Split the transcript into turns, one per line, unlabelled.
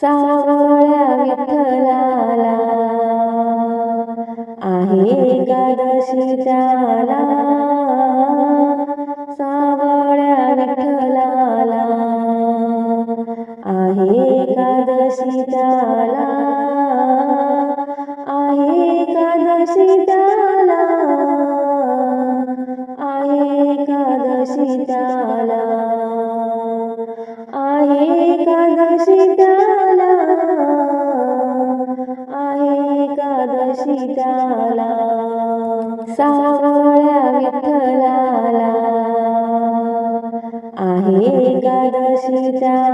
सावळ्या विठ्ठलाला आहे एकादशी त्याला, सावळ्या विठ्ठलाला आहे एकादशी त्याला, आहे एकादशी त्याला, आहे एकादशी त्याला, आहे एकादशी त्याला, आहे एकादशी त्याला, सावळ्या विठ्ठलाला आहे एकादशी त्याला.